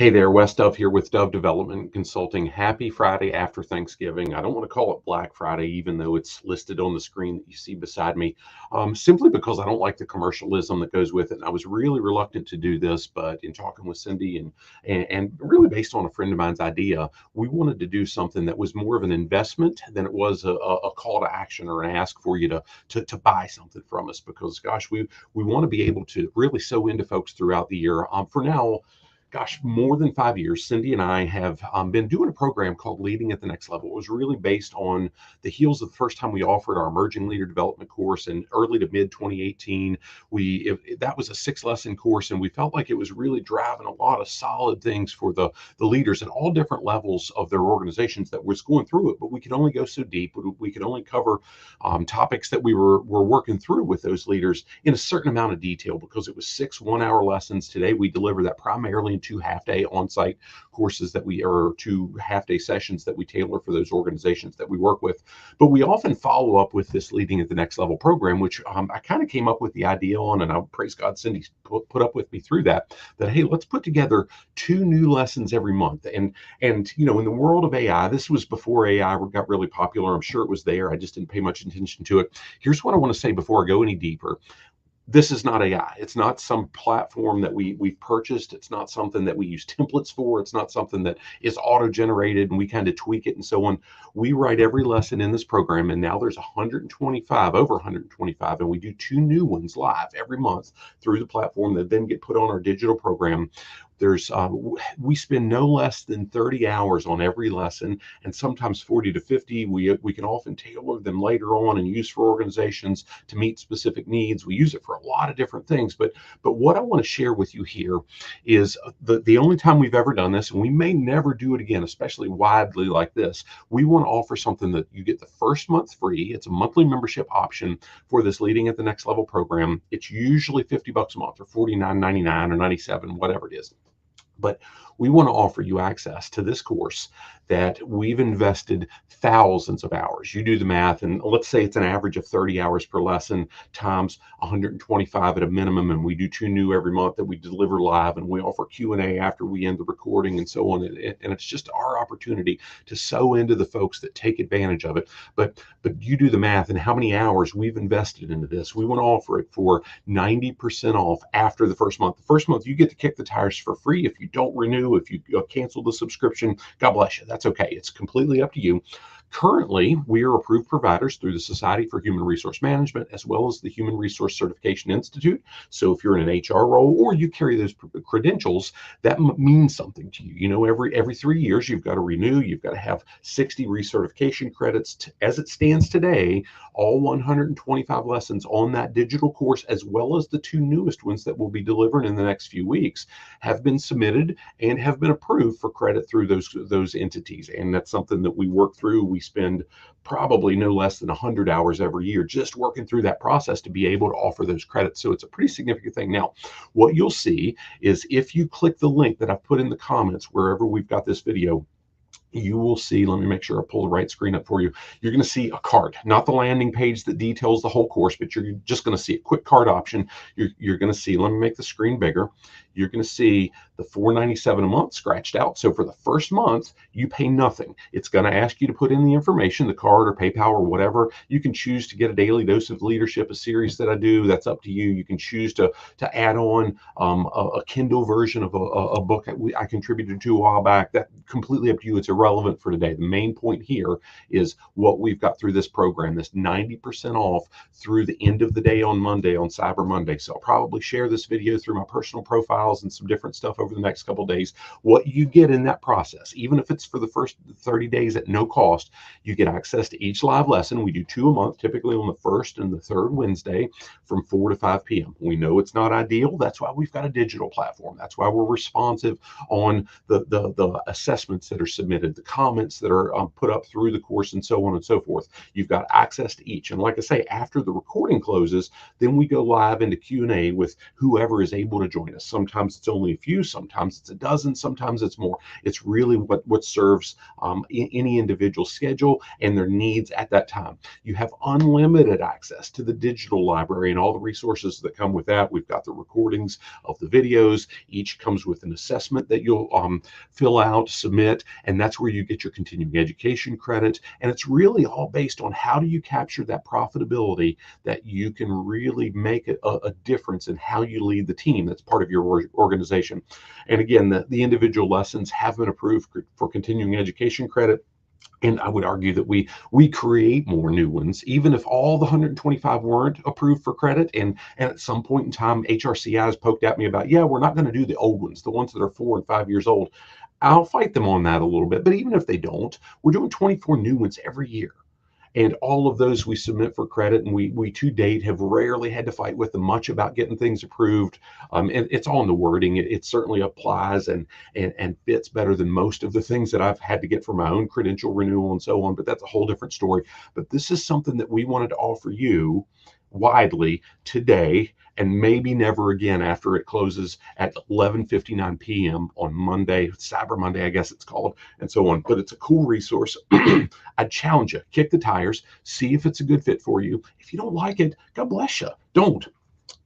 Hey there, Wes Dove here with Dove Development Consulting. Happy Friday after Thanksgiving. I don't want to call it Black Friday, even though it's listed on the screen that you see beside me, simply because I don't like the commercialism that goes with it. And I was really reluctant to do this, but in talking with Cindy and really based on a friend of mine's idea, we wanted to do something that was more of an investment than it was a call to action or an ask for you to buy something from us. Because gosh, we want to be able to really sew into folks throughout the year. For now, gosh, more than 5 years, Cindy and I have been doing a program called Leading at the Next Level. It was really based on the heels of the first time we offered our Emerging Leader Development course in early to mid 2018. That was a 6-lesson course, and we felt like it was really driving a lot of solid things for the leaders at all different levels of their organizations that was going through it. But we could only go so deep. We could only cover topics that we were working through with those leaders in a certain amount of detail because it was 6 1-hour lessons. Today, we deliver that primarily in 2 half-day on-site courses or 2 half-day sessions that we tailor for those organizations that we work with. But we often follow up with this Leading at the Next Level program, which I kind of came up with the idea on, and I praise God Cindy put up with me through that hey, let's put together 2 new lessons every month. And in the world of AI, this was before AI got really popular. I'm sure it was there. I just didn't pay much attention to it. Here's what I want to say before I go any deeper. This is not AI. It's not some platform that we've purchased. It's not something that we use templates for. It's not something that is auto-generated and we kind of tweak it and so on. We write every lesson in this program, and now there's 125, over 125, and we do 2 new ones live every month through the platform that then get put on our digital program. We spend no less than 30 hours on every lesson, and sometimes 40 to 50. We can often tailor them later on and use for organizations to meet specific needs. We use it for a lot of different things. But what I want to share with you here is the only time we've ever done this, and we may never do it again, especially widely like this. We want to offer something that you get the first month free. It's a monthly membership option for this Leading at the Next Level program. It's usually $50 a month or $49.99 or $97, whatever it is. But we want to offer you access to this course that we've invested thousands of hours. You do the math, and let's say it's an average of 30 hours per lesson times 125 at a minimum, and we do 2 new every month that we deliver live, and we offer Q&A after we end the recording and so on. And it's just our opportunity to sew into the folks that take advantage of it. But you do the math and how many hours we've invested into this. We want to offer it for 90% off after the first month. The first month, you get to kick the tires for free. If you don't renew, if you cancel the subscription, God bless you. That's okay. It's completely up to you. Currently, we are approved providers through the Society for Human Resource Management, as well as the Human Resource Certification Institute. So if you're in an HR role or you carry those credentials, that means something to you. Every 3 years, you've got to renew. You've got to have 60 recertification credits. As it stands today, all 125 lessons on that digital course, as well as the 2 newest ones that will be delivered in the next few weeks, have been submitted and have been approved for credit through those entities. And that's something that we work through. We spend probably no less than 100 hours every year just working through that process to be able to offer those credits. So it's a pretty significant thing. Now, what you'll see is if you click the link that I've put in the comments wherever we've got this video, you will see, let me make sure I pull the right screen up for you. You're going to see a card, not the landing page that details the whole course, but you're just going to see a quick card option. You're going to see, let me make the screen bigger. You're going to see the $4.97 a month scratched out. So for the first month, you pay nothing. It's going to ask you to put in the information, the card or PayPal or whatever. You can choose to get a daily dose of leadership, a series that I do. That's up to you. You can choose to add on a Kindle version of a book I contributed to a while back. That completely up to you. It's irrelevant for today. The main point here is what we've got through this program, this 90% off through the end of the day on Monday, on Cyber Monday. So I'll probably share this video through my personal profiles and some different stuff over the next couple of days. What you get in that process, even if it's for the first 30 days at no cost, you get access to each live lesson. We do 2 a month, typically on the first and the third Wednesday from 4 to 5 p.m. We know it's not ideal. That's why we've got a digital platform. That's why we're responsive on the assessments that are submitted, the comments that are put up through the course, and so on and so forth. You've got access to each. And like I say, after the recording closes, then we go live into Q&A with whoever is able to join us. Sometimes Sometimes it's only a few, sometimes it's a dozen, sometimes it's more. It's really what serves any individual's schedule and their needs at that time. You have unlimited access to the digital library and all the resources that come with that. We've got the recordings of the videos. Each comes with an assessment that you'll fill out, submit, and that's where you get your continuing education credit. And it's really all based on how do you capture that profitability that you can really make a difference in how you lead the team that's part of your organization. And again, the individual lessons have been approved for continuing education credit. And I would argue that we create more new ones, even if all the 125 weren't approved for credit. And at some point in time, HRCI has poked at me about, yeah, we're not going to do the old ones, the ones that are 4 and 5 years old. I'll fight them on that a little bit. But even if they don't, we're doing 24 new ones every year. And all of those we submit for credit, and we to date have rarely had to fight with them much about getting things approved. And it's all in the wording. It certainly applies and fits better than most of the things that I've had to get for my own credential renewal and so on. But that's a whole different story. But this is something that we wanted to offer you widely today, and maybe never again after it closes at 11:59 p.m. on Monday, Cyber Monday, I guess it's called, and so on. But it's a cool resource. I'd challenge you, kick the tires, see if it's a good fit for you. If you don't like it, God bless you. Don't.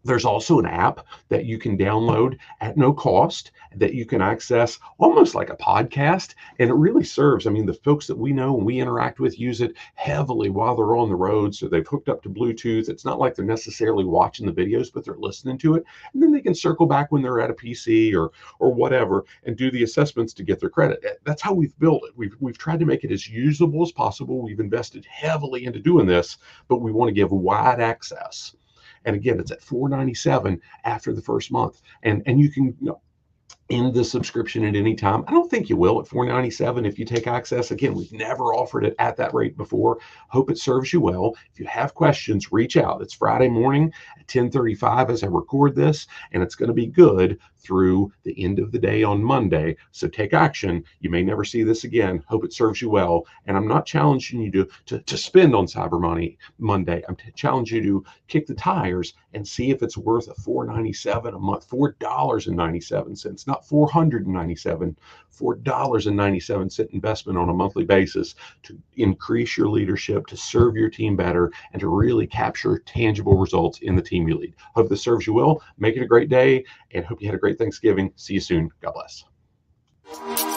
There's also an app that you can download at no cost that you can access almost like a podcast. And it really serves. I mean, the folks that we know and we interact with use it heavily while they're on the road. So they've hooked up to Bluetooth. It's not like they're necessarily watching the videos, but they're listening to it. And then they can circle back when they're at a PC or whatever and do the assessments to get their credit. That's how we've built it. We've tried to make it as usable as possible. We've invested heavily into doing this, but we want to give wide access. And again, it's at $4.97 after the first month. And you can end the subscription at any time. I don't think you will at $4.97 if you take access. Again, we've never offered it at that rate before. Hope it serves you well. If you have questions, reach out. It's Friday morning at 10:35 as I record this, and it's going to be good through the end of the day on Monday. So take action. You may never see this again. Hope it serves you well. And I'm not challenging you to spend on Cyber Monday. I'm challenging you to kick the tires and see if it's worth a $4.97 a month, $4.97, not $497, $4.97 investment on a monthly basis to increase your leadership, to serve your team better, and to really capture tangible results in the team you lead. Hope this serves you well. Make it a great day, and hope you had a great Thanksgiving. See you soon. God bless.